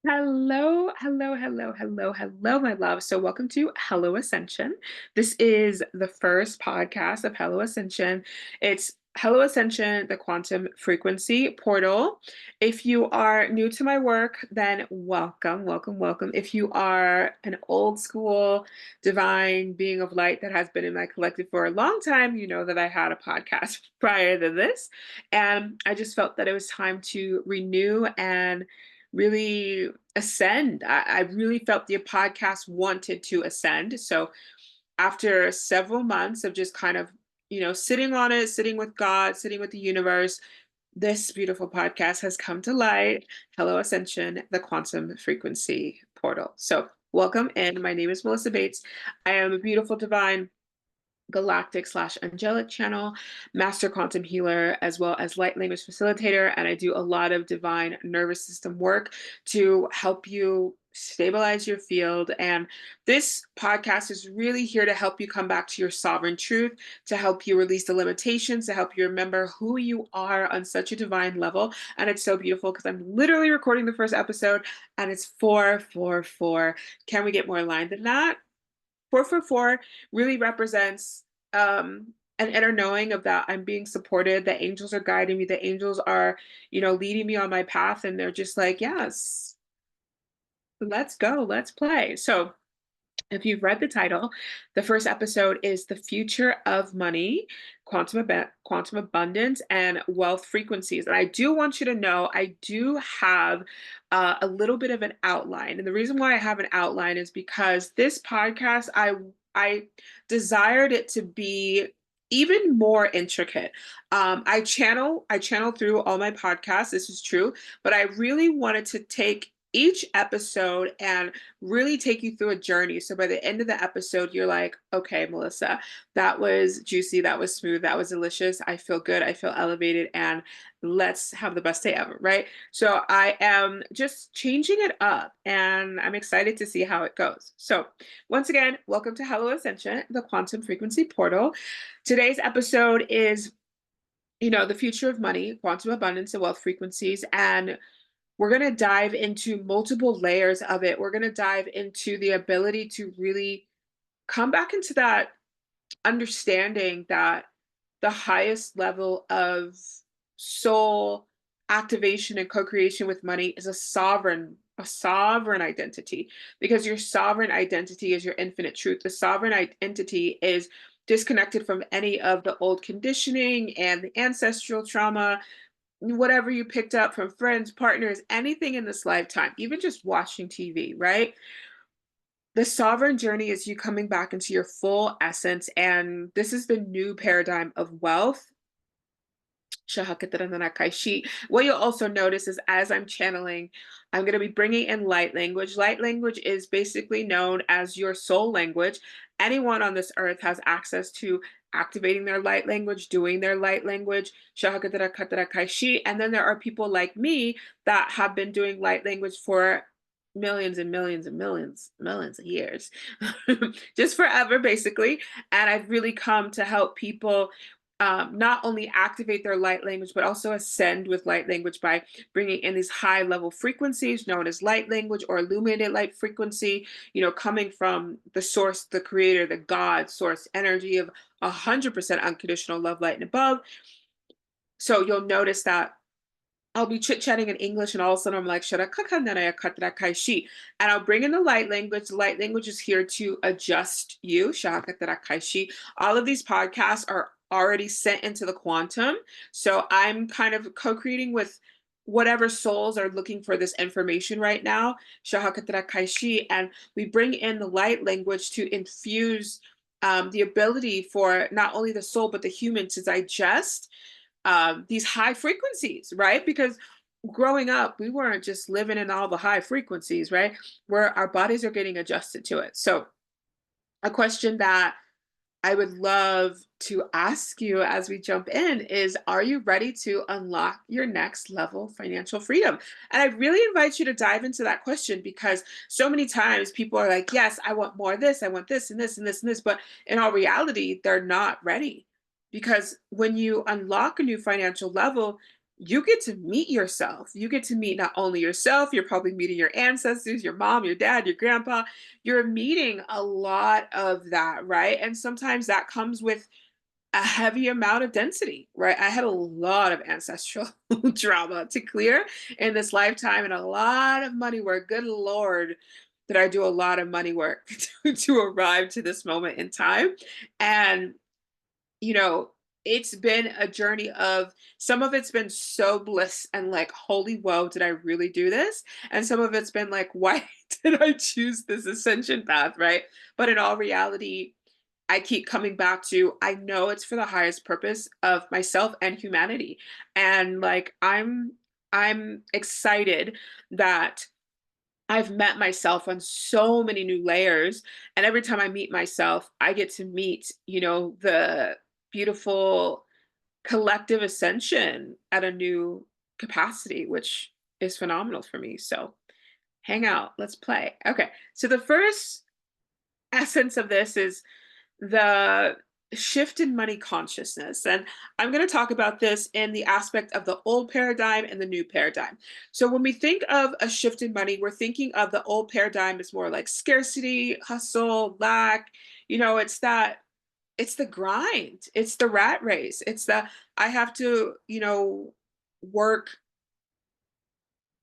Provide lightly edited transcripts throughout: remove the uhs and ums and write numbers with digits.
Hello, hello, hello, hello, hello, my love. So, welcome to Hello Ascension. This is the first podcast of Hello Ascension. It's Hello Ascension, the quantum frequency portal. If you are new to my work, then welcome, welcome, welcome. If you are an old school divine being of light that has been in my collective for a long time, you know that I had a podcast prior to this. And I just felt that it was time to renew and really ascend. I really felt the podcast wanted to ascend. So after several months of just kind of, sitting on it, sitting with God, sitting with the universe, this beautiful podcast has come to light. Hello, Ascension, the quantum frequency portal. So welcome in. My name is Melissa Bates. I am a beautiful divine galactic slash angelic channel, master quantum healer, as well as light language facilitator. And I do a lot of divine nervous system work to help you stabilize your field. And this podcast is really here to help you come back to your sovereign truth, to help you release the limitations, to help you remember who you are on such a divine level. And it's so beautiful because I'm literally recording the first episode and it's 444. Can we get more aligned than that? 444 really represents an inner knowing of that I'm being supported. The angels are guiding me. The angels are, leading me on my path. And they're just like, yes, let's go, let's play. So if you've read the title, the first episode is The Future of Money, Quantum Abundance, and Wealth Frequencies. And I do want you to know I do have a little bit of an outline. And the reason why I have an outline is because this podcast, I desired it to be even more intricate. I channel through all my podcasts. This is true, but I really wanted to take each episode and really take you through a journey. So by the end of the episode, you're like, okay, Melissa, that was juicy, that was smooth, that was delicious. I feel good, I feel elevated, and let's have the best day ever, right? So I am just changing it up and I'm excited to see how it goes. So once again, welcome to Hello Ascension, the quantum frequency portal. Today's episode is the future of money, quantum abundance, and wealth frequencies. And we're going to dive into multiple layers of it. We're going to dive into the ability to really come back into that understanding that the highest level of soul activation and co-creation with money is a sovereign identity, because your sovereign identity is your infinite truth. The sovereign identity is disconnected from any of the old conditioning and the ancestral trauma, whatever you picked up from friends, partners, anything in this lifetime, even just watching TV, right? The sovereign journey is you coming back into your full essence. And this is the new paradigm of wealth. What you'll also notice is as I'm channeling, I'm going to be bringing in light language. Light language is basically known as your soul language. Anyone on this earth has access to activating their light language, doing their light language. And then there are people like me that have been doing light language for millions and millions and millions of years, just forever, basically. And I've really come to help people not only activate their light language, but also ascend with light language by bringing in these high level frequencies known as light language or illuminated light frequency, coming from the source, the creator, the God source energy of 100% unconditional love, light, and above. So you'll notice that I'll be chit chatting in English, and all of a sudden I'm like, "Sharakakandanayakarakashi," and I'll bring in the light language. The light language is here to adjust you. Sharakakarakaishi. All of these podcasts are already sent into the quantum. So I'm kind of co-creating with whatever souls are looking for this information right now. Shahakatakaishi. And we bring in the light language to infuse the ability for not only the soul, but the human to digest these high frequencies, right? Because growing up, we weren't just living in all the high frequencies, right? Where our bodies are getting adjusted to it. So, a question that I would love to ask you as we jump in is, are you ready to unlock your next level financial freedom? And I really invite you to dive into that question, because so many times people are like, yes, I want more of this, I want this and this and this and this. But in all reality, they're not ready. Because when you unlock a new financial level, you get to meet yourself. You get to meet not only yourself, you're probably meeting your ancestors, your mom, your dad, your grandpa. You're meeting a lot of that, right? And sometimes that comes with a heavy amount of density, right? I had a lot of ancestral drama to clear in this lifetime and a lot of money work. Good Lord, did I do a lot of money work to arrive to this moment in time. And you know, it's been a journey of some of it's been so bliss and like, holy whoa, did I really do this? And some of it's been like, why did I choose this ascension path? Right. But in all reality, I keep coming back to I know it's for the highest purpose of myself and humanity. And like I'm excited that I've met myself on so many new layers. And every time I meet myself, I get to meet, the beautiful collective ascension at a new capacity, which is phenomenal for me. So hang out, let's play. Okay. So the first essence of this is the shift in money consciousness. And I'm going to talk about this in the aspect of the old paradigm and the new paradigm. So when we think of a shift in money, we're thinking of the old paradigm as more like scarcity, hustle, lack. It's that it's the grind, it's the rat race, it's the I have to, work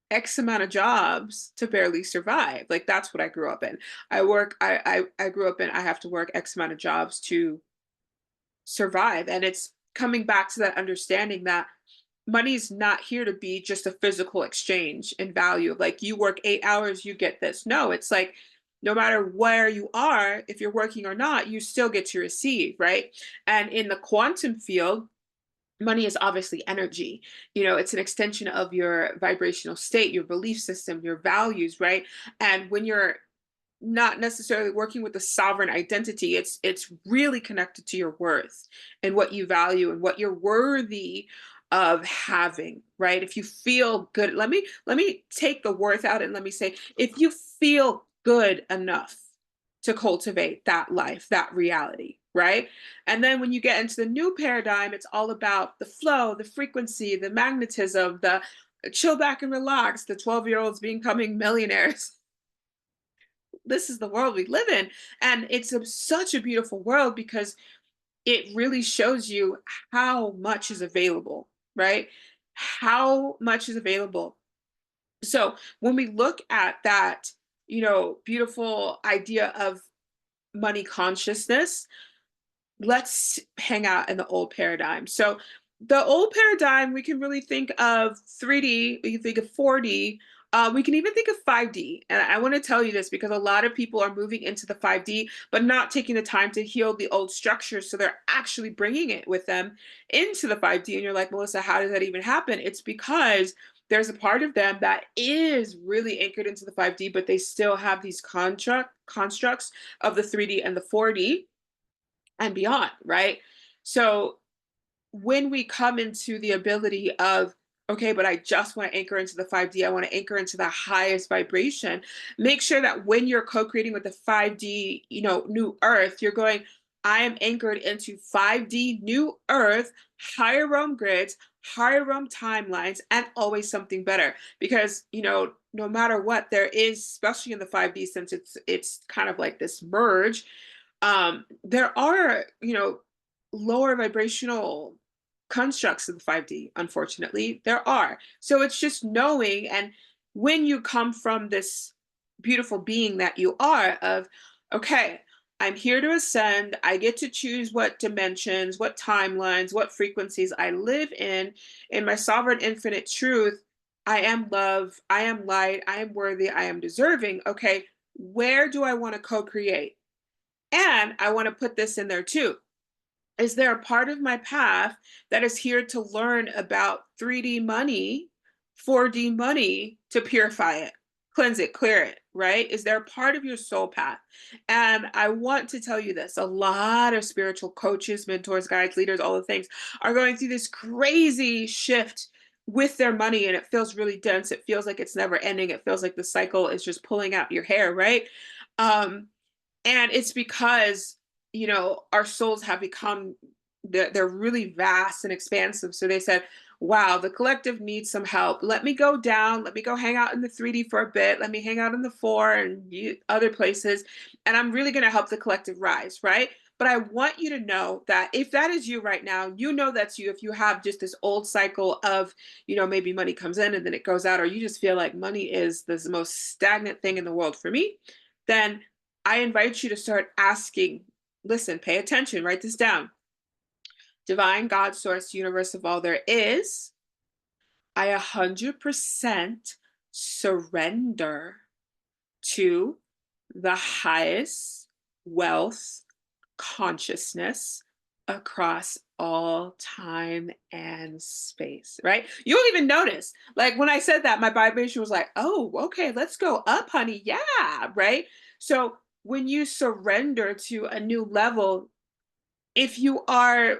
X amount of jobs to barely survive. Like that's what I grew up in. I grew up in I have to work X amount of jobs to survive. And it's coming back to that understanding that money's not here to be just a physical exchange in value. Like you work 8 hours, you get this. No, it's like no matter where you are, if you're working or not, you still get to receive, right? And in the quantum field, money is obviously energy. It's an extension of your vibrational state, your belief system, your values, right? And when you're not necessarily working with the sovereign identity, it's really connected to your worth and what you value and what you're worthy of having, right? If you feel good, let me take the worth out and let me say, if you feel good enough to cultivate that life, that reality, right? And then when you get into the new paradigm, it's all about the flow, the frequency, the magnetism, the chill back and relax, the 12-year-olds becoming millionaires. This is the world we live in. And it's such a beautiful world because it really shows you how much is available, right? How much is available. So when we look at that, beautiful idea of money consciousness, let's hang out in the old paradigm. So the old paradigm, we can really think of 3D, we can think of 4D, we can even think of 5D. And I want to tell you this because a lot of people are moving into the 5D, but not taking the time to heal the old structures. So they're actually bringing it with them into the 5D. And you're like, Melissa, how does that even happen? It's because there's a part of them that is really anchored into the 5D, but they still have these constructs of the 3D and the 4D and beyond, right? So when we come into the ability of, okay, but I just want to anchor into the 5D, I want to anchor into the highest vibration, make sure that when you're co-creating with the 5D, new earth, you're going, I am anchored into 5D new earth, higher realm grids, higher realm timelines, and always something better. Because, no matter what there is, especially in the 5D, since it's kind of like this merge, there are, lower vibrational constructs of the 5D, unfortunately. There are. So it's just knowing. And when you come from this beautiful being that you are, of, okay, I'm here to ascend. I get to choose what dimensions, what timelines, what frequencies I live in my sovereign infinite truth. I am love. I am light. I am worthy. I am deserving. Okay, where do I want to co create? And I want to put this in there too. Is there a part of my path that is here to learn about 3D money, 4D money to purify it, cleanse it, clear it, right? Is there a part of your soul path? And I want to tell you this, a lot of spiritual coaches, mentors, guides, leaders, all the things are going through this crazy shift with their money, and it feels really dense. It feels like it's never ending. It feels like the cycle is just pulling out your hair, right? Um, and it's because, our souls have become, they're really vast and expansive. So they said, wow, the collective needs some help. Let me go down. Let me go hang out in the 3D for a bit. Let me hang out in the 4 and other places. And I'm really going to help the collective rise, right? But I want you to know that if that is you right now, you know that's you. If you have just this old cycle of, maybe money comes in and then it goes out, or you just feel like money is the most stagnant thing in the world for me, then I invite you to start asking, listen, pay attention, write this down. Divine God, source, universe of all there is, I 100% surrender to the highest wealth consciousness across all time and space, right? You won't even notice. Like when I said that, my vibration was like, oh, okay, let's go up, honey. Yeah, right? So when you surrender to a new level, if you are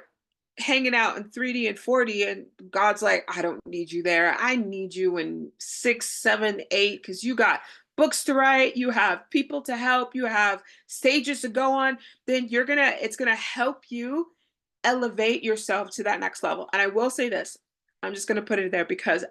hanging out in 3D and 4D and God's like, I don't need you there. I need you in 6, 7, 8, because you got books to write, you have people to help, you have stages to go on, then it's gonna help you elevate yourself to that next level. And I will say this, I'm just gonna put it there because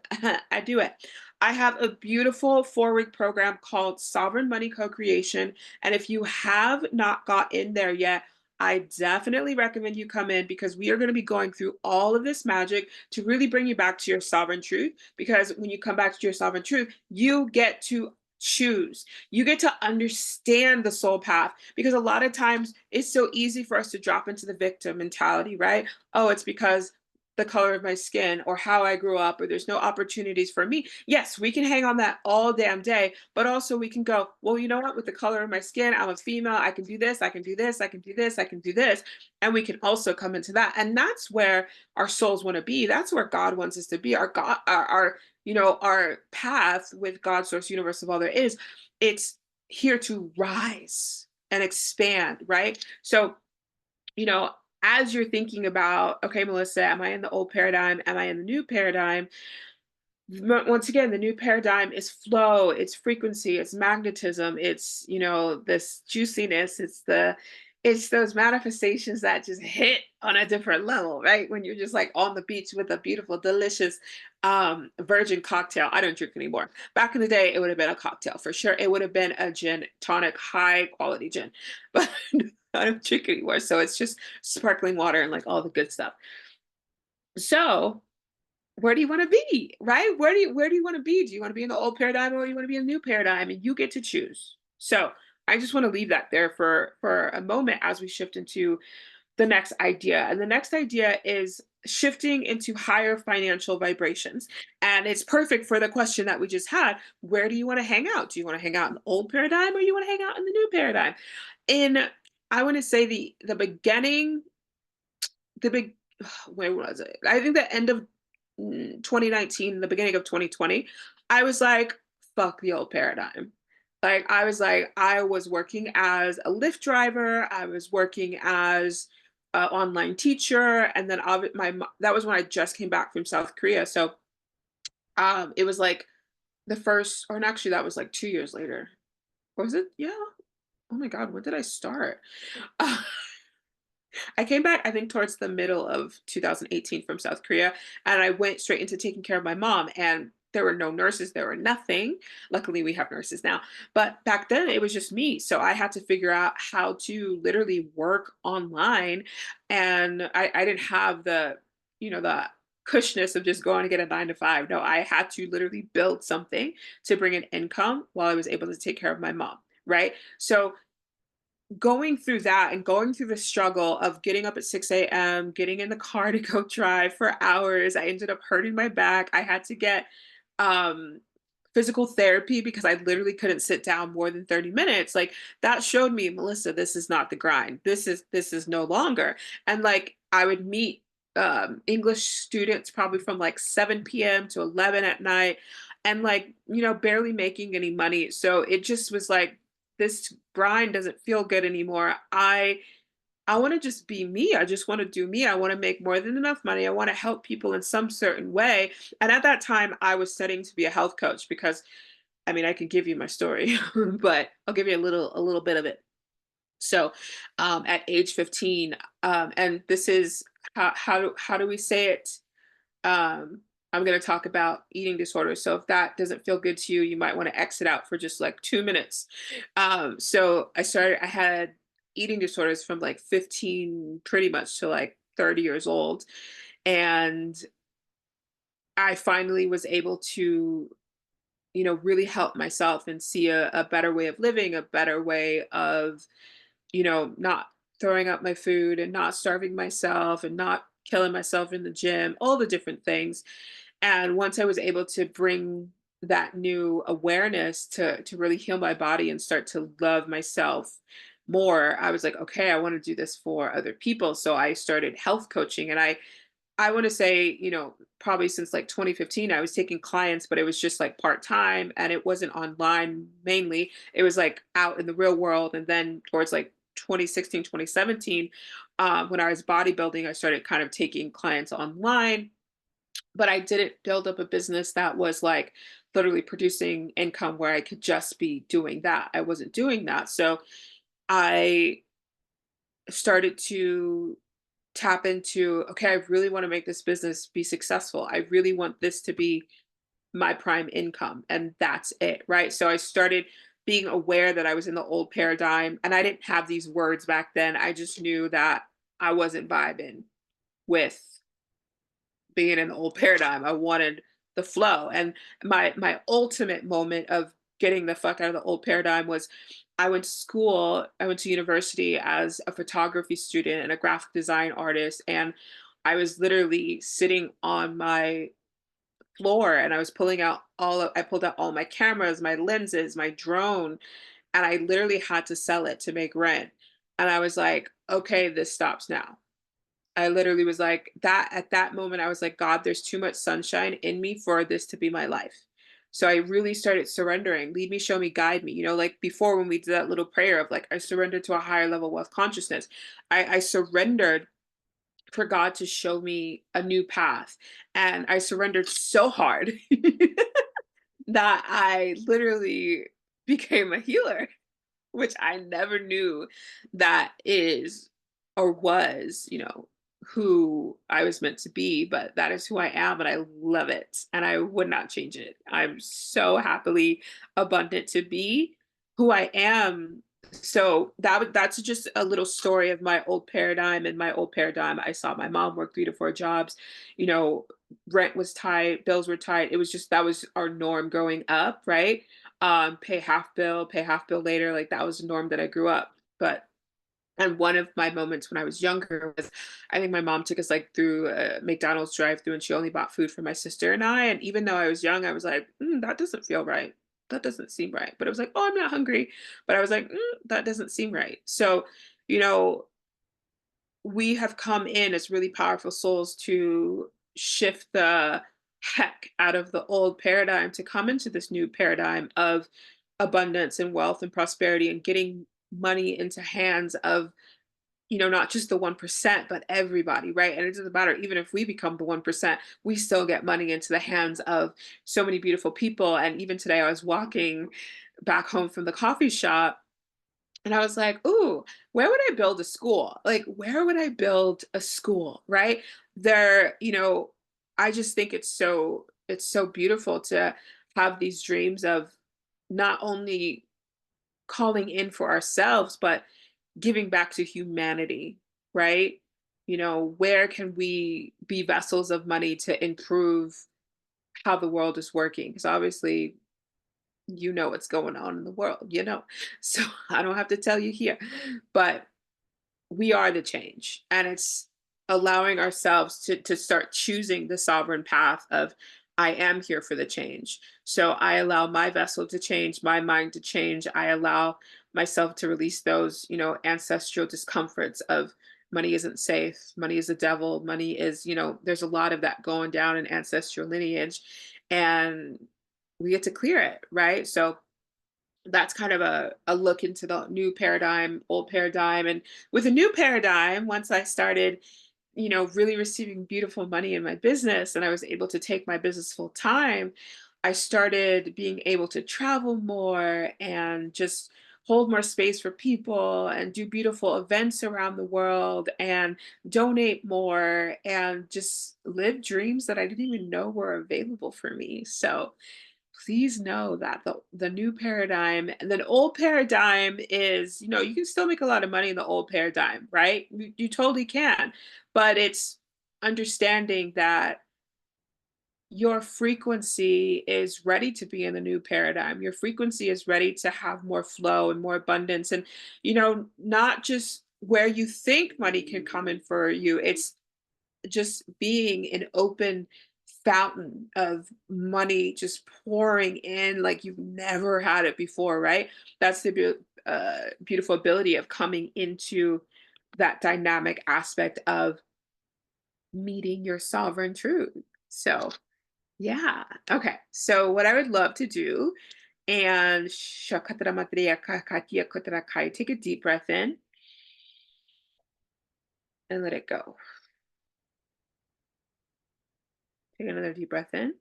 I do it. I have a beautiful 4-week program called Sovereign Money Co-Creation. And if you have not got in there yet, I definitely recommend you come in because we are going to be going through all of this magic to really bring you back to your sovereign truth. Because when you come back to your sovereign truth, you get to choose. You get to understand the soul path because a lot of times it's so easy for us to drop into the victim mentality, right? Oh, it's because the color of my skin or how I grew up or there's no opportunities for me. Yes, we can hang on that all damn day, but also we can go, well, you know what, with the color of my skin, I'm a female, I can do this, I can do this, I can do this, I can do this. And we can also come into that. And that's where our souls want to be. That's where God wants us to be. Our God, our path with God, source, universe of all there is, it's here to rise and expand, right? So, you know, as you're thinking about, okay, Melissa, am I in the old paradigm? Am I in the new paradigm? Once again, the new paradigm is flow, it's frequency, it's magnetism, it's, this juiciness, it's those manifestations that just hit on a different level, right? When you're just like on the beach with a beautiful, delicious virgin cocktail. I don't drink anymore. Back in the day, it would have been a cocktail for sure. It would have been a gin tonic, high quality gin, but I don't drink anymore. So it's just sparkling water and like all the good stuff. So where do you want to be, right? Where do you want to be? Do you want to be in the old paradigm or do you want to be in the new paradigm? And you get to choose. So I just want to leave that there for a moment as we shift into the next idea. And the next idea is shifting into higher financial vibrations. And it's perfect for the question that we just had. Where do you want to hang out? Do you want to hang out in the old paradigm or you want to hang out in the new paradigm? In I want to say the beginning, the big where was it? I think the end of 2019, the beginning of 2020, I was like, fuck the old paradigm. Like, I was like, I was working as a Lyft driver, I was working as an online teacher, and then that was when I just came back from South Korea. So it was like the first, or actually, that was like 2 years later. Was it? Yeah. Oh my God, when did I start? I came back, I think, towards the middle of 2018 from South Korea, and I went straight into taking care of my mom. And there were no nurses, there were nothing. Luckily, we have nurses now. But back then, it was just me. So I had to figure out how to literally work online. And I didn't have the cushness of just going to get a 9 to 5. No, I had to literally build something to bring in income while I was able to take care of my mom. Right. So going through that and going through the struggle of getting up at 6 a.m., getting in the car to go drive for hours, I ended up hurting my back. I had to get um, physical therapy because I literally couldn't sit down more than 30 minutes. Like that showed me, Melissa, this is not the grind. This is no longer. And like I would meet English students probably from like 7 p.m. to 11 at night and like, barely making any money. So it just was like, this grind doesn't feel good anymore. I want to just be me. I just want to do me. I want to make more than enough money. I want to help people in some certain way. And at that time, I was studying to be a health coach because I mean, I could give you my story, but I'll give you a little bit of it. So, at age 15, and this is how do we say it? um, I'm going to talk about eating disorders. So if that doesn't feel good to you, you might want to exit out for just like 2 minutes. I had eating disorders from like 15 pretty much to like 30 years old. And I finally was able to, really help myself and see a better way of living, a better way of, not throwing up my food and not starving myself and not killing myself in the gym, all the different things. And once I was able to bring that new awareness to really heal my body and start to love myself more, I was like, okay, I want to do this for other people. So I started health coaching, and I want to say, probably since like 2015, I was taking clients, but it was just like part time and it wasn't online mainly. It was like out in the real world. And then towards like 2016, 2017, when I was bodybuilding, I started kind of taking clients online, but I didn't build up a business that was like literally producing income where I could just be doing that. I wasn't doing that. So I started to tap into, okay, I really want to make this business be successful. I really want this to be my prime income, and that's it, right? So I started being aware that I was in the old paradigm, and I didn't have these words back then. I just knew that I wasn't vibing with being in the old paradigm. I wanted the flow. And my ultimate moment of getting the fuck out of the old paradigm was I went to university as a photography student and a graphic design artist. And I was literally sitting on my floor and I was I pulled out all my cameras, my lenses, my drone, and I literally had to sell it to make rent. And I was like, okay, this stops now. I literally was like that at that moment, I was like, God, there's too much sunshine in me for this to be my life. So I really started surrendering. Lead me, show me, guide me. Like before when we did that little prayer of like, I surrendered to a higher level of consciousness. I surrendered for God to show me a new path. And I surrendered so hard that I literally became a healer, which I never knew that is or was, who I was meant to be, but that is who I am and I love it and I would not change it. I'm so happily abundant to be who I am. So that's just a little story of my old paradigm. In my old paradigm, I saw my mom work 3 to 4 jobs, you know, rent was tight, bills were tight. It was just that was our norm growing up, right? Pay half bill later. Like that was the norm that I grew up. But and one of my moments when I was younger was I think my mom took us like through a McDonald's drive through and she only bought food for my sister and I. And even though I was young, I was like, that doesn't feel right. That doesn't seem right. But it was like, oh, I'm not hungry. But I was like, that doesn't seem right. So, you know, we have come in as really powerful souls to shift the heck out of the old paradigm to come into this new paradigm of abundance and wealth and prosperity and getting money into hands of not just the 1%, but everybody, right? And it doesn't matter, even if we become the 1%, we still get money into the hands of so many beautiful people. And even today, I was walking back home from the coffee shop and I was like, ooh, where would I build a school? Like, where would I build a school, right? There, I just think it's so beautiful to have these dreams of not only calling in for ourselves, but giving back to humanity, right? Where can we be vessels of money to improve how the world is working? Because obviously, what's going on in the world. So I don't have to tell you here, but we are the change. And it's allowing ourselves to start choosing the sovereign path of I am here for the change. So I allow my vessel to change, my mind to change. I allow myself to release those, ancestral discomforts of money isn't safe, money is a devil, money is, there's a lot of that going down in ancestral lineage. And we get to clear it, right? So that's kind of a look into the new paradigm, old paradigm. And with a new paradigm, once I started, really receiving beautiful money in my business and I was able to take my business full time, I started being able to travel more and just hold more space for people and do beautiful events around the world and donate more and just live dreams that I didn't even know were available for me. So please know that the new paradigm and the old paradigm is, you can still make a lot of money in the old paradigm, right? You totally can. But it's understanding that your frequency is ready to be in the new paradigm. Your frequency is ready to have more flow and more abundance. And, not just where you think money can come in for you, it's just being an open fountain of money just pouring in like you've never had it before, right? That's the beautiful ability of coming into that dynamic aspect of meeting your sovereign truth. So, yeah. Okay. So, what I would love to do, and take a deep breath in and let it go. Take another deep breath in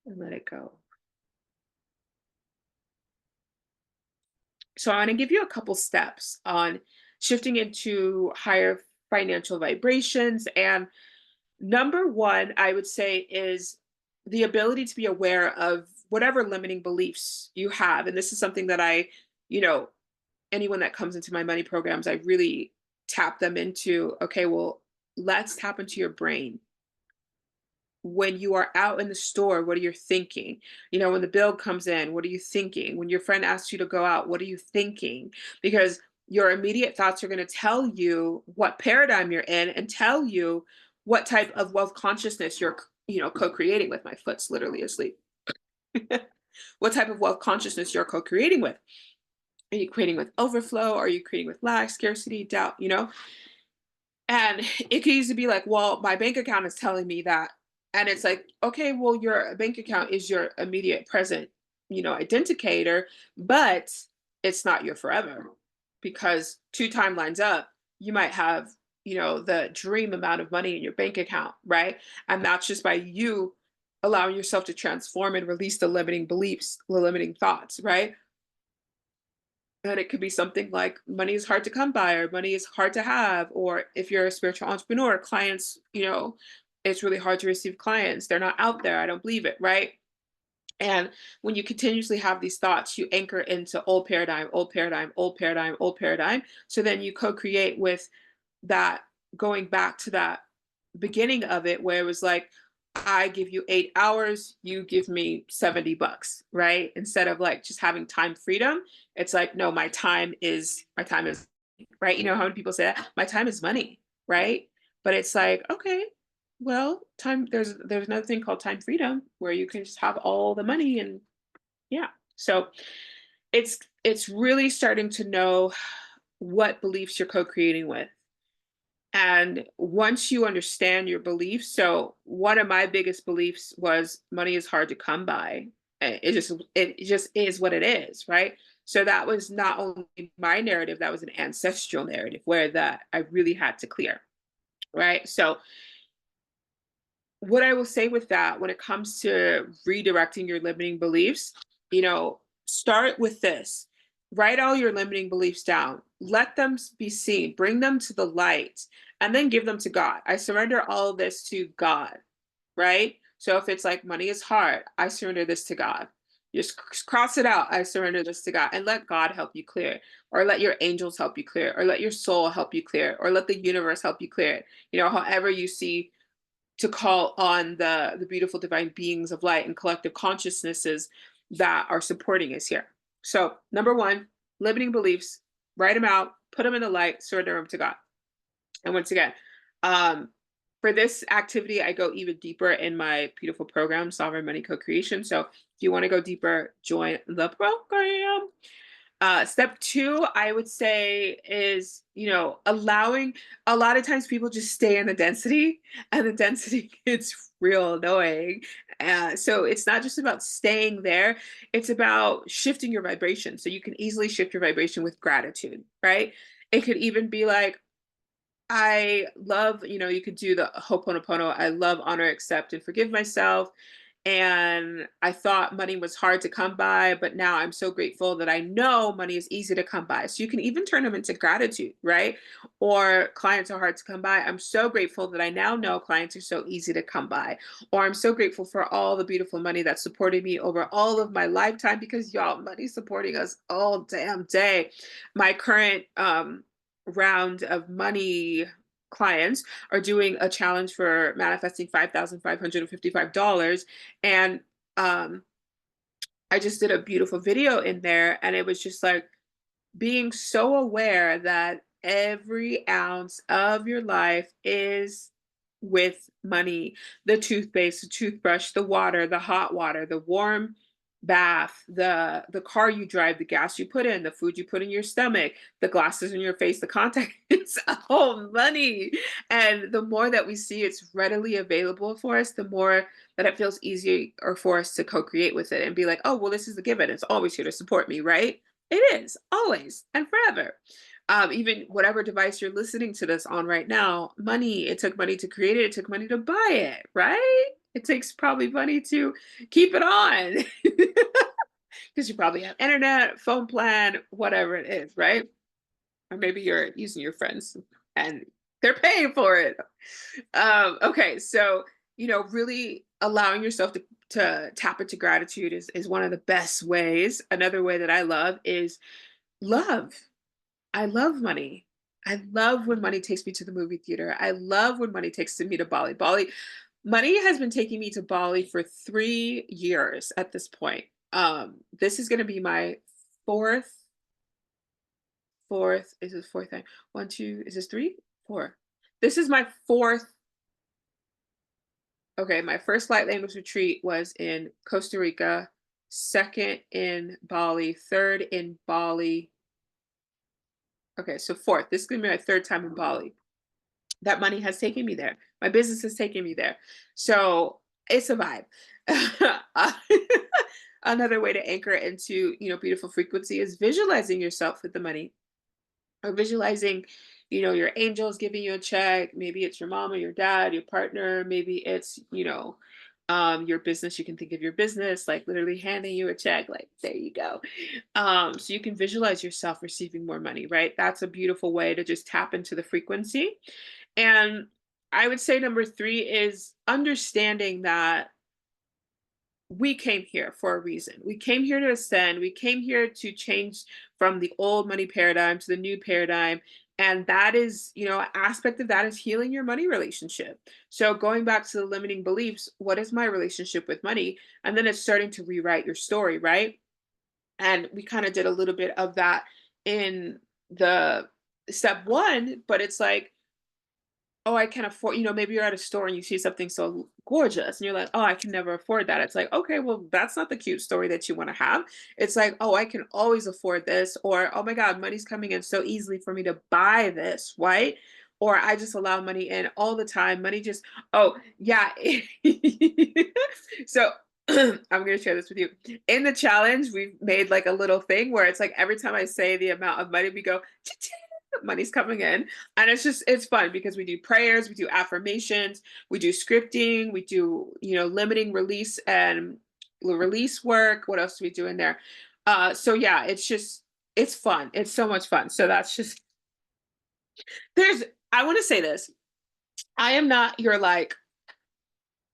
and let it go. So I want to give you a couple steps on shifting into higher financial vibrations. And number one, I would say, is the ability to be aware of whatever limiting beliefs you have. And this is something that you know, anyone that comes into my money programs, I really tap them into, okay, well, let's tap into your brain. When you are out in the store, what are you thinking? When the bill comes in, what are you thinking? When your friend asks you to go out, what are you thinking? Because your immediate thoughts are going to tell you what paradigm you're in and tell you what type of wealth consciousness you're, co-creating with. My foot's literally asleep. What type of wealth consciousness you're co-creating with? Are you creating with overflow? Are you creating with lack, scarcity, doubt? And it could easily be like, well, my bank account is telling me that. And it's like, okay, well, your bank account is your immediate present, identicator, but it's not your forever because two timelines up, you might have, the dream amount of money in your bank account, right? And that's just by you allowing yourself to transform and release the limiting beliefs, the limiting thoughts, right? And it could be something like money is hard to come by, or money is hard to have, or if you're a spiritual entrepreneur, clients, it's really hard to receive clients. They're not out there. I don't believe it, right? And when you continuously have these thoughts, you anchor into old paradigm, old paradigm, old paradigm, old paradigm. So then you co-create with that, going back to that beginning of it where it was like, I give you 8 hours, you give me $70, right? Instead of like just having time freedom, it's like, no, my time is right. You know how many people say that? My time is money, right? But it's like, okay, well, time there's another thing called time freedom where you can just have all the money and yeah. So it's really starting to know what beliefs you're co-creating with. And once you understand your beliefs, so one of my biggest beliefs was money is hard to come by. It just is what it is, right? So that was not only my narrative, that was an ancestral narrative where that I really had to clear, right? So what I will say with that when it comes to redirecting your limiting beliefs, start with this. Write all your limiting beliefs down. Let them be seen. Bring them to the light and then give them to God. I surrender all of this to God, right? So if it's like money is hard, I surrender this to God. Just cross it out. I surrender this to God and let God help you clear it, or let your angels help you clear it, or let your soul help you clear it, or let the universe help you clear it. However you see to call on the beautiful divine beings of light and collective consciousnesses that are supporting us here. So number one, limiting beliefs, write them out, put them in the light, surrender them to God. And once again, um, for this activity, I go even deeper in my beautiful program, Sovereign Money Co-Creation. So if you want to go deeper, join the program. Step two, I would say, is, allowing, a lot of times people just stay in the density and the density gets real annoying. So it's not just about staying there, it's about shifting your vibration. So you can easily shift your vibration with gratitude, right? It could even be like, I love, you could do the Ho'oponopono. I love, honor, accept, and forgive myself. And I thought money was hard to come by, but now I'm so grateful that I know money is easy to come by. So you can even turn them into gratitude, right? Or clients are hard to come by. I'm so grateful that I now know clients are so easy to come by. Or I'm so grateful for all the beautiful money that supported me over all of my lifetime, because y'all, money supporting us all damn day. My current round of money clients are doing a challenge for manifesting $5,555. And um, I just did a beautiful video in there, and it was just like being so aware that every ounce of your life is with money. The toothpaste, the toothbrush, the water, the hot water, the warm bath, the car you drive, the gas you put in, the food you put in your stomach, the glasses in your face, the contact, it's all money. And the more that we see it's readily available for us, the more that it feels easier for us to co-create with it and be like, oh, well, this is the given. It's always here to support me, right? It is always and forever. Even whatever device you're listening to this on right now, money, it took money to create it, it took money to buy it, right? It takes probably money to keep it on because you probably have internet, phone plan, whatever it is, right? Or maybe you're using your friends and they're paying for it. Okay, so really allowing yourself to tap into gratitude is one of the best ways. Another way that I love is love. I love money. I love when money takes me to the movie theater. I love when money takes me to Bali. Money has been taking me to Bali for 3 years at this point. This is going to be my fourth, fourth. Is this fourth time? One, two. Is this three? Four. This is my fourth. Okay, my first light language retreat was in Costa Rica, second in Bali, third in Bali. Okay, so fourth. This is gonna be my third time in Bali. That money has taken me there. My business has taken me there. So it's a vibe. Uh, Another way to anchor into, beautiful frequency is visualizing yourself with the money, or visualizing, your angels giving you a check. Maybe it's your mom or your dad, your partner. Maybe it's, your business. You can think of your business like literally handing you a check, like, there you go. So you can visualize yourself receiving more money, right? That's a beautiful way to just tap into the frequency. And I would say number three is understanding that we came here for a reason. We came here to ascend. We came here to change from the old money paradigm to the new paradigm. And that is, an aspect of that is healing your money relationship. So going back to the limiting beliefs, what is my relationship with money? And then it's starting to rewrite your story, right? And we kind of did a little bit of that in the step one, but it's like, oh, I can afford, maybe you're at a store and you see something so gorgeous and you're like, oh, I can never afford that. It's like, okay, well, that's not the cute story that you want to have. It's like, oh, I can always afford this. Or, oh my God, money's coming in so easily for me to buy this, right? Or I just allow money in all the time. Money just, oh, yeah. So I'm going to share this with you. In the challenge, we've made like a little thing where it's like every time I say the amount of money, we go, "Cha-ching," money's coming in. And it's fun because we do prayers, we do affirmations, we do scripting, we do, limiting release and release work. What else do we do in there? So yeah, it's fun. It's so much fun. So that's just, there's, I want to say this. I am not your like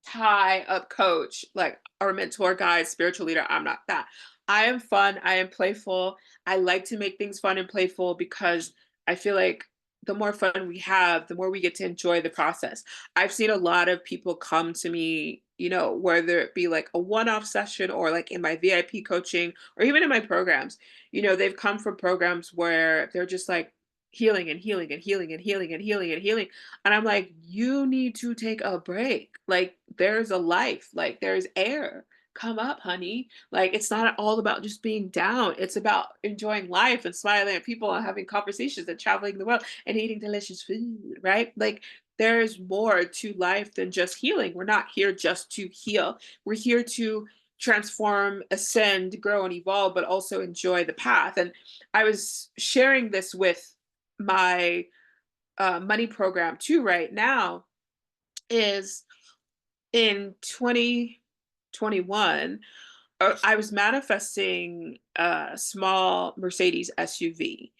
tie up coach, like or mentor, guide, spiritual leader. I'm not that. I am fun. I am playful. I like to make things fun and playful because I feel like the more fun we have, the more we get to enjoy the process. I've seen a lot of people come to me, whether it be like a one off session or like in my VIP coaching or even in my programs. They've come from programs where they're just like healing and healing and healing and healing and healing and healing. And I'm like, you need to take a break. Like, there's a life, like, there's air. Come up, honey. Like, it's not all about just being down. It's about enjoying life and smiling at people and having conversations and traveling the world and eating delicious food, right? Like, there's more to life than just healing. We're not here just to heal. We're here to transform, ascend, grow, and evolve, but also enjoy the path. And I was sharing this with my money program too right now is in 2025 21, I was manifesting a small Mercedes SUV,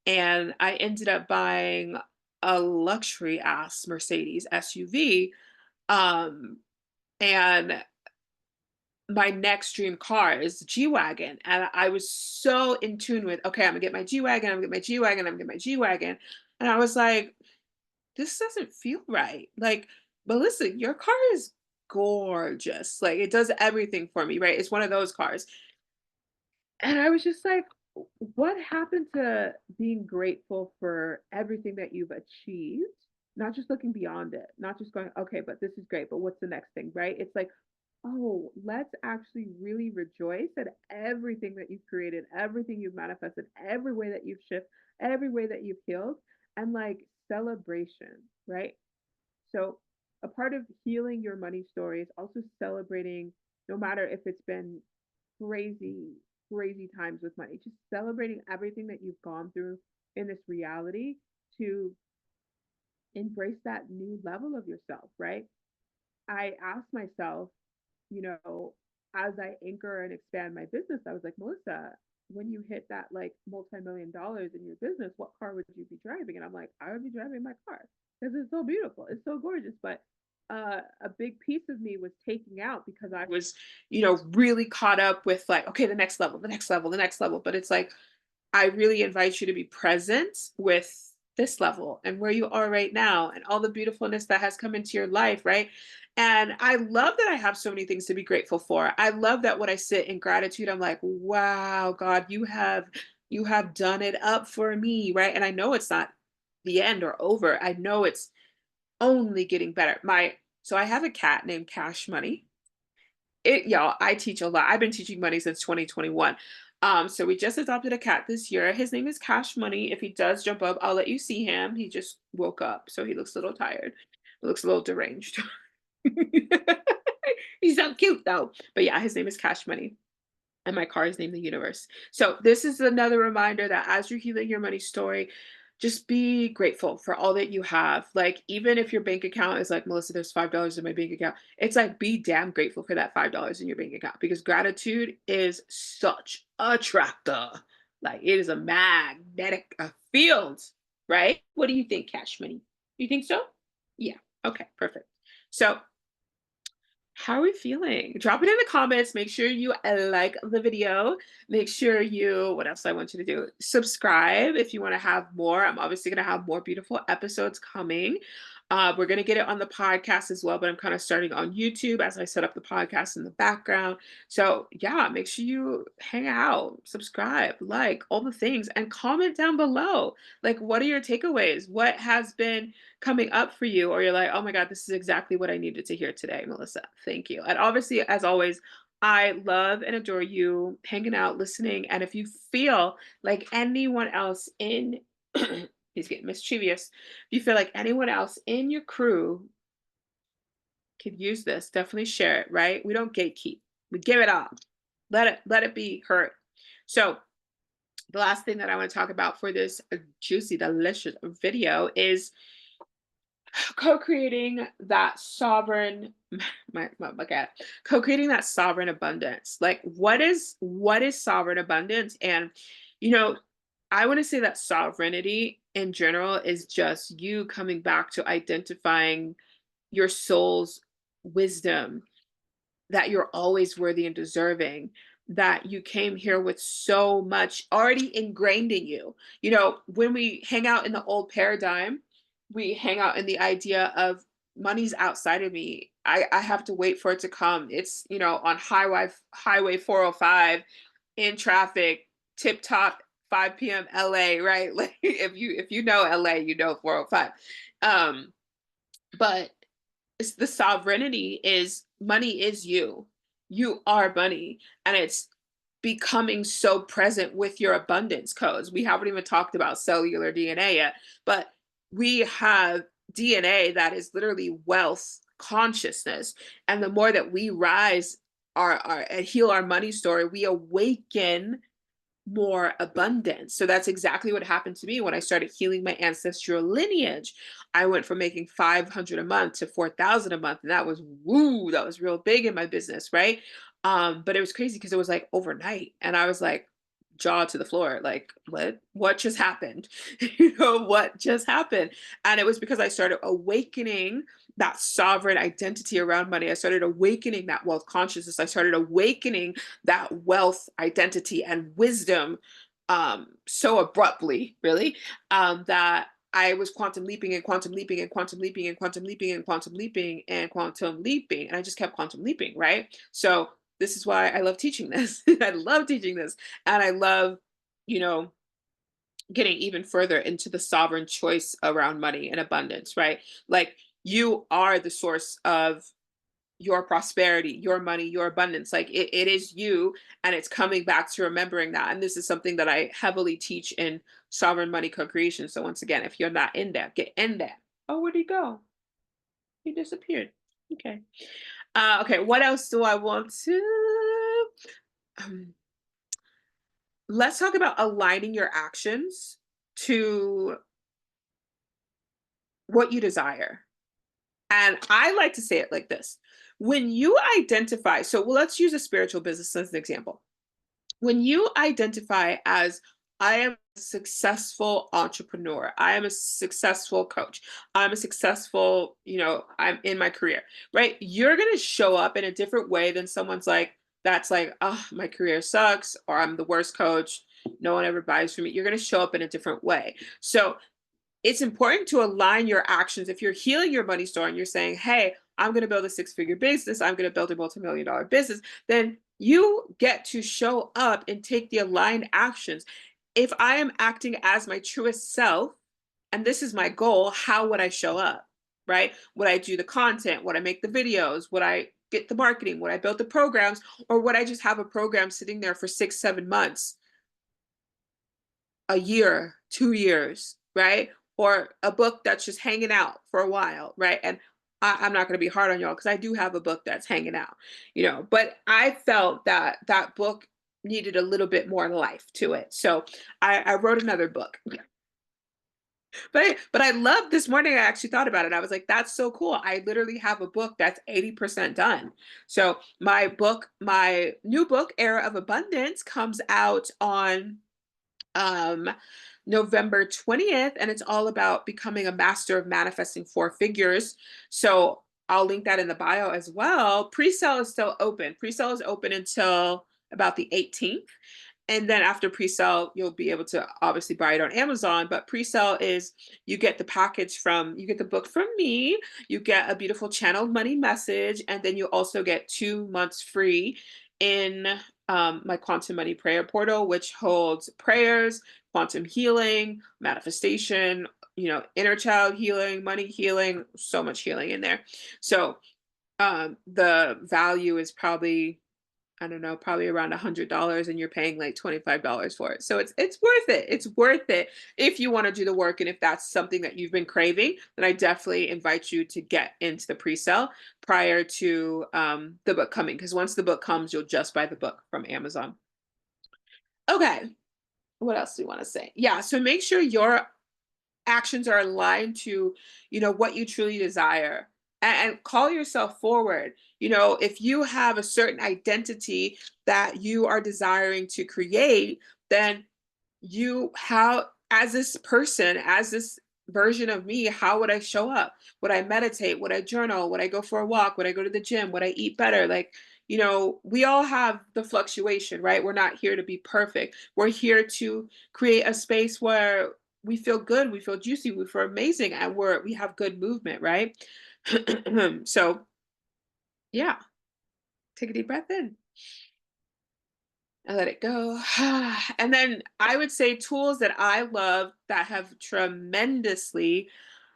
and I ended up buying a luxury ass Mercedes SUV. Um, and my next dream car is the G-Wagon. And I was so in tune with, okay, I'm gonna get my G-Wagon, I'm gonna get my G-Wagon, I'm gonna get my G-Wagon. And I was like, this doesn't feel right. Like, Melissa, your car is gorgeous. Like, it does everything for me, right? It's one of those cars. And I was just like, what happened to being grateful for everything that you've achieved? Not just looking beyond it, not just going, okay, but this is great, but what's the next thing, right? It's like, oh, let's actually really rejoice at everything that you've created, everything you've manifested, every way that you've shifted, every way that you've healed, and like celebration, right? So, a part of healing your money story is also celebrating, no matter if it's been crazy, crazy times with money, just celebrating everything that you've gone through in this reality to embrace that new level of yourself, right? I asked myself, you know, as I anchor and expand my business, I was like, Melissa, when you hit that like multi-million dollars in your business, what car would you be driving? And I'm like, I would be driving my car because it's so beautiful, it's so gorgeous. But a big piece of me was taking out because I was, really caught up with like, okay, the next level, the next level, the next level. But it's like, I really invite you to be present with this level and where you are right now and all the beautifulness that has come into your life, right? And I love that I have so many things to be grateful for. I love that when I sit in gratitude, I'm like, wow, God, you have done it up for me, right? And I know it's not the end or over. I know it's only getting better. So I have a cat named Cash Money. Y'all, I teach a lot. I've been teaching money since 2021. So we just adopted a cat this year. His name is Cash Money. If he does jump up, I'll let you see him. He just woke up, so he looks a little tired. He looks a little deranged. He's so cute though. But yeah, his name is Cash Money. And my car is named the Universe. So this is another reminder that as you're healing your money story, just be grateful for all that you have. Like, even if your bank account is like, Melissa, there's $5 in my bank account. It's like, be damn grateful for that $5 in your bank account because gratitude is such a tractor. Like, it is a magnetic field, right? What do you think, Cash Money? You think so? Yeah. Okay, perfect. So how are we feeling? Drop it in the comments. Make sure you like the video. Make sure what else I want you to do? Subscribe if you want to have more. I'm obviously going to have more beautiful episodes coming. We're going to get it on the podcast as well, but I'm kind of starting on YouTube as I set up the podcast in the background. So, yeah, make sure you hang out, subscribe, like all the things, and comment down below. Like, what are your takeaways? What has been coming up for you, or you're like, oh my God, this is exactly what I needed to hear today, Melissa. Thank you. And obviously, as always, I love and adore you hanging out, listening. And if you feel like anyone else in, he's getting mischievous, if you feel like anyone else in your crew could use this, definitely share it, right? We don't gatekeep. We give it up. Let it be heard. So the last thing that I want to talk about for this juicy, delicious video is co-creating that sovereign my cat co-creating that sovereign abundance. Like, what is sovereign abundance? And you know I want to say that sovereignty in general is just you coming back to identifying your soul's wisdom, that you're always worthy and deserving, that you came here with so much already ingrained in you. When we hang out in the old paradigm, we hang out in the idea of money's outside of me. I have to wait for it to come. It's, on highway 405 in traffic, tip top 5 p.m. LA, right? Like, if you know LA, you know 405. But it's the sovereignty is money is you. You are money. And it's becoming so present with your abundance codes. We haven't even talked about cellular DNA yet, but we have DNA that is literally wealth consciousness. And the more that we rise and heal our money story, we awaken more abundance. So that's exactly what happened to me when I started healing my ancestral lineage. I went from making 500 a month to 4,000 a month. And that was woo, that was real big in my business, right? But it was crazy because it was like overnight. And I was like, jaw to the floor, like, what just happened? What just happened? And it was because I started awakening that sovereign identity around money. I started awakening that wealth consciousness. I started awakening that wealth identity and wisdom so abruptly, really, that I was quantum leaping and quantum leaping and quantum leaping and quantum leaping and quantum leaping and quantum leaping. And I just kept quantum leaping, right? So this is why I love teaching this. I love teaching this. And I love, you know, getting even further into the sovereign choice around money and abundance, right? Like you are the source of your prosperity, your money, your abundance. Like it is you, and it's coming back to remembering that. And this is something that I heavily teach in sovereign money co-creation. So once again, if you're not in there, get in there. Oh, where'd he go? He disappeared. Okay. Okay, what else do I want to um, let's talk about aligning your actions to what you desire. And I like to say it like this. When you identify, so well, let's use a spiritual business as an example. When you identify as I am a successful entrepreneur, I am a successful coach, I'm a successful, I'm in my career, right? You're going to show up in a different way than someone's like, that's like, oh, my career sucks, or I'm the worst coach. No one ever buys from me. You're going to show up in a different way. So it's important to align your actions. If you're healing your money store and you're saying, hey, I'm going to build a six-figure business, I'm going to build a multi-million-dollar business, then you get to show up and take the aligned actions. If I am acting as my truest self, and this is my goal, how would I show up? Right? Would I do the content? Would I make the videos? Would I get the marketing? Would I build the programs? Or would I just have a program sitting there for 6, 7 months, a year, 2 years, right? Or a book that's just hanging out for a while, right? And I'm not going to be hard on y'all because I do have a book that's hanging out, but I felt that that book needed a little bit more life to it. So I wrote another book. But I love this morning. I actually thought about it. I was like, that's so cool. I literally have a book that's 80% done. So my new book, Era of Abundance, comes out on um November 20th, and it's all about becoming a master of manifesting four figures. So I'll link that in the bio as well. Pre-sale is still open. Pre-sale is open until about the 18th. And then after pre-sale, you'll be able to obviously buy it on Amazon. But pre-sale is you get the package you get the book from me, you get a beautiful channeled money message, and then you also get 2 months free in my quantum money prayer portal, which holds prayers, quantum healing, manifestation, inner child healing, money healing, so much healing in there. So the value is probably, I don't know, probably around $100, and you're paying like $25 for it. So it's worth it. It's worth it if you want to do the work, and if that's something that you've been craving, then I definitely invite you to get into the pre-sale prior to the book coming. Because once the book comes, you'll just buy the book from Amazon. Okay, what else do you want to say? Yeah, so make sure your actions are aligned to, what you truly desire, and call yourself forward. If you have a certain identity that you are desiring to create, then how, as this person, as this version of me, how would I show up? Would I meditate? Would I journal? Would I go for a walk? Would I go to the gym? Would I eat better? Like, we all have the fluctuation, right? We're not here to be perfect. We're here to create a space where we feel good, we feel juicy, we feel amazing, and we have good movement, right? So yeah, take a deep breath in and let it go. And then I would say tools that I love that have tremendously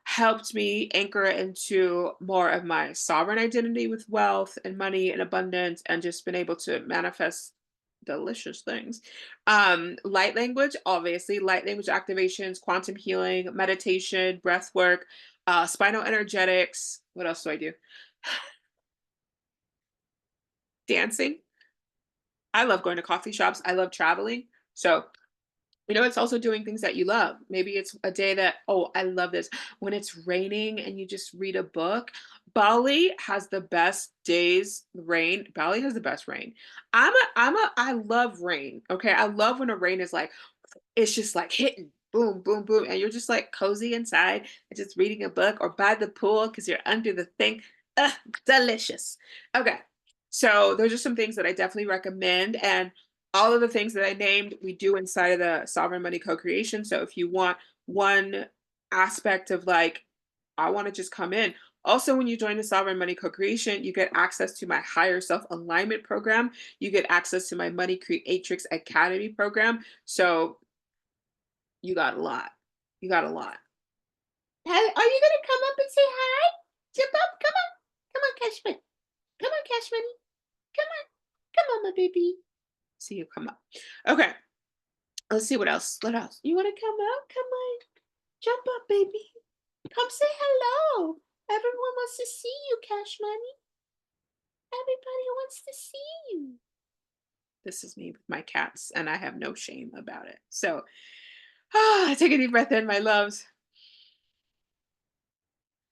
helped me anchor into more of my sovereign identity with wealth and money and abundance, and just been able to manifest delicious things. Light language, obviously, light language activations, quantum healing, meditation, breath work, spinal energetics. What else do I do? Dancing. I love going to coffee shops. I love traveling. So, it's also doing things that you love. Maybe it's a day that, oh, I love this. When it's raining and you just read a book. Bali has the best days, rain. Bali has the best rain. I love rain. Okay. I love when a rain is like, it's just like hitting boom, boom, boom. And you're just like cozy inside and just reading a book or by the pool because you're under the thing. Ugh, delicious. Okay. So those are some things that I definitely recommend. And all of the things that I named, we do inside of the Sovereign Money Co-Creation. So if you want one aspect of like, I want to just come in. Also, when you join the Sovereign Money Co-Creation, you get access to my Higher Self Alignment program. You get access to my Money Creatrix Academy program. So you got a lot. You got a lot. Hey, are you gonna come up and say hi? Jump up, come on. Come on, Cashman. Come on, Cashman. Come on. Come on, my baby. See you come up. Okay. Let's see what else. What else? You wanna come up? Come on. Jump up, baby. Come say hello. Everyone wants to see you, Cash Money. Everybody wants to see you. This is me with my cats, and I have no shame about it. So, take a deep breath in, my loves.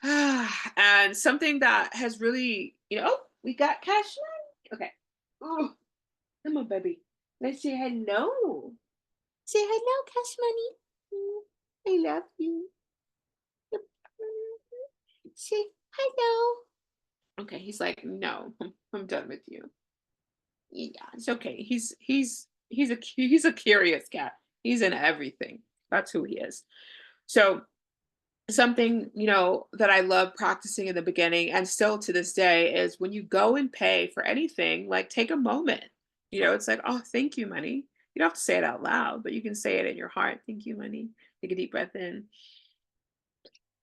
And something that has really, oh, we got Cash Money. Okay. Oh, come on, baby. Let's say hello. Say hello, Cash Money. I love you. Say hello. Okay, he's like, no, I'm done with you. Yeah, it's okay. He's a curious cat. He's in everything. That's who he is. So something, that I love practicing in the beginning and still to this day is when you go and pay for anything, like take a moment. It's like, oh, thank you, money. You don't have to say it out loud, but you can say it in your heart. Thank you, money. Take a deep breath in.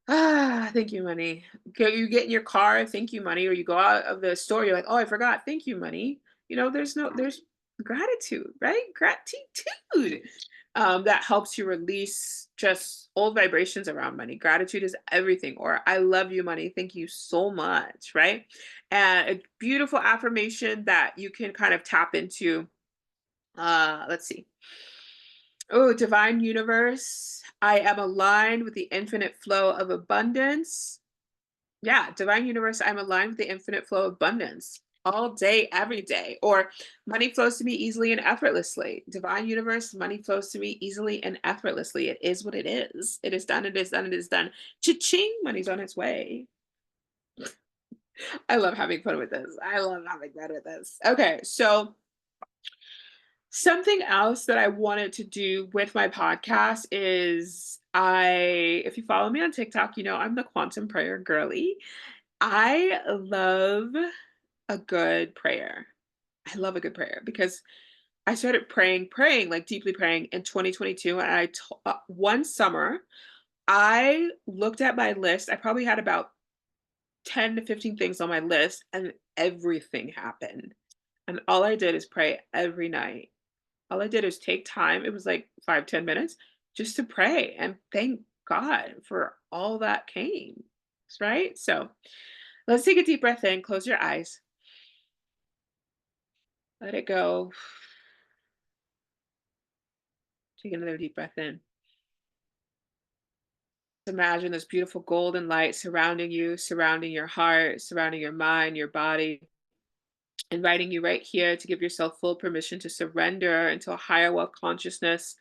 Thank you, money. You get in your car, thank you, money, or you go out of the store, you're like, oh, I forgot, thank you, money. There's gratitude, right? Gratitude. That helps you release just old vibrations around money. Gratitude is everything, or I love you, money. Thank you so much, right? And a beautiful affirmation that you can kind of tap into. Let's see. Oh, divine universe, I am aligned with the infinite flow of abundance. Yeah, divine universe, I'm aligned with the infinite flow of abundance all day, every day. Or money flows to me easily and effortlessly. Divine universe, money flows to me easily and effortlessly. It is what it is. It is done. It is done. It is done. Cha-ching, money's on its way. I love having fun with this. I love having fun with this. Okay, so something else that I wanted to do with my podcast is if you follow me on TikTok, I'm the quantum prayer girly. I love a good prayer. I love a good prayer because I started praying, like deeply praying in 2022. And one summer, I looked at my list. I probably had about 10 to 15 things on my list, and everything happened. And all I did is pray every night. All I did is take time. It was like 5, 10 minutes just to pray and thank God for all that came. Right? So let's take a deep breath in, close your eyes, let it go. Take another deep breath in. Imagine this beautiful golden light surrounding you, surrounding your heart, surrounding your mind, your body, inviting you right here to give yourself full permission to surrender into a higher wealth consciousness,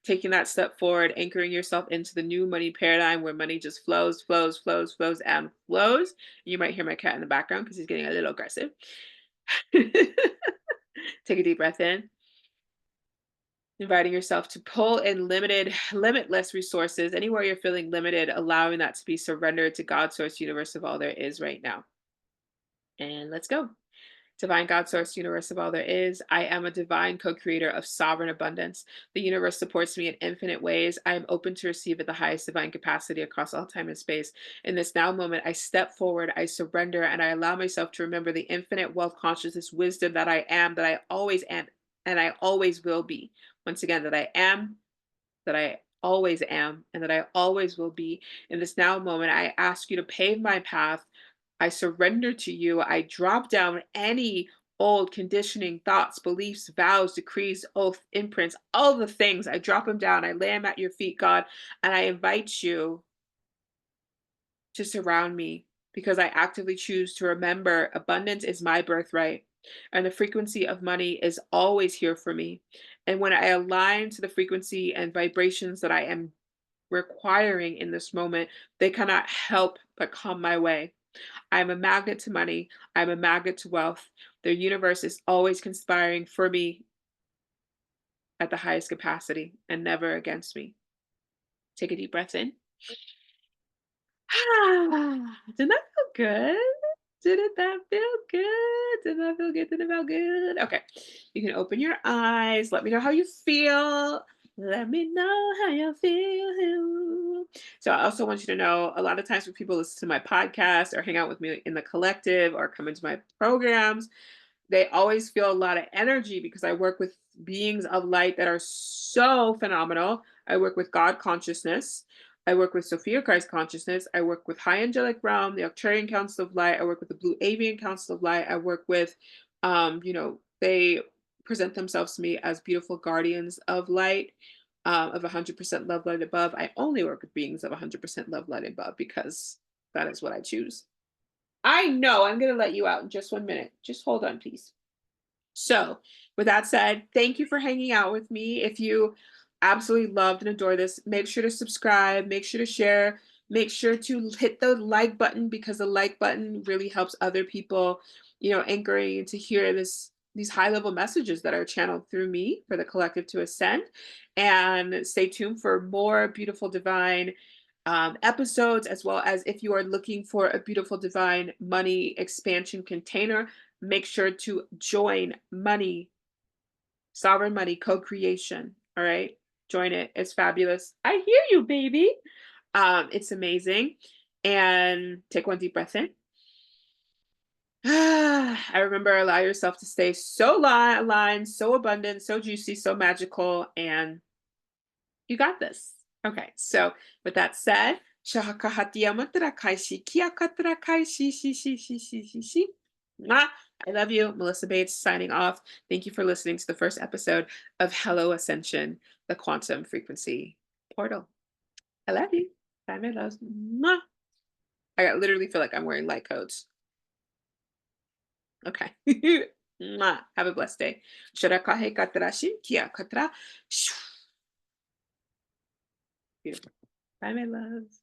taking that step forward, anchoring yourself into the new money paradigm where money just flows, flows, flows, flows, and flows. You might hear my cat in the background because he's getting a little aggressive. Take a deep breath in. Inviting yourself to pull in limitless resources. Anywhere you're feeling limited, allowing that to be surrendered to God, source, universe of all there is right now. And let's go. Divine God, source, universe of all there is. I am a divine co-creator of sovereign abundance. The universe supports me in infinite ways. I am open to receive at the highest divine capacity across all time and space. In this now moment, I step forward, I surrender, and I allow myself to remember the infinite wealth consciousness wisdom that I am, that I always am, and I always will be. Once again, that I am, that I always am, and that I always will be. In this now moment, I ask you to pave my path. I surrender to you. I drop down any old conditioning, thoughts, beliefs, vows, decrees, oath, imprints, all the things. I drop them down. I lay them at your feet, God, and I invite you to surround me because I actively choose to remember abundance is my birthright and the frequency of money is always here for me. And when I align to the frequency and vibrations that I am requiring in this moment, they cannot help but come my way. I'm a magnet to money. I'm a magnet to wealth. The universe is always conspiring for me at the highest capacity and never against me. Take a deep breath in. Didn't that feel good? Didn't that feel good? Did that feel good? Did it feel good? Okay. You can open your eyes. Let me know how you feel. Let me know how you feel. So I also want you to know a lot of times when people listen to my podcast or hang out with me in the collective or come into my programs, they always feel a lot of energy because I work with beings of light that are so phenomenal. I work with God consciousness. I work with Sophia Christ consciousness. I work with High Angelic Realm, the Arcturian Council of Light. I work with the Blue Avian Council of Light. I work with, they present themselves to me as beautiful guardians of light, of 100% love, light above. I only work with beings of 100% love, light above because that is what I choose. I know. I'm going to let you out in just 1 minute. Just hold on, please. So, with that said, thank you for hanging out with me. If you absolutely loved and adore this, make sure to subscribe, make sure to share, make sure to hit the like button because the like button really helps other people, anchoring to hear these high level messages that are channeled through me for the collective to ascend. And stay tuned for more beautiful divine episodes, as well as if you are looking for a beautiful divine money expansion container, make sure to join money, sovereign money co-creation. All right. Join it. It's fabulous. I hear you, baby. It's amazing. And take one deep breath in. I remember allow yourself to stay so aligned, so abundant, so juicy, so magical, and you got this. Okay, so with that said, Mwah. I love you. Melissa Bates signing off. Thank you for listening to the first episode of Hello Ascension, the quantum frequency portal. I love you. Bye, my loves. Mwah. Literally feel like I'm wearing light coats. Okay. Mwah. Have a blessed day. Beautiful. Bye, my loves.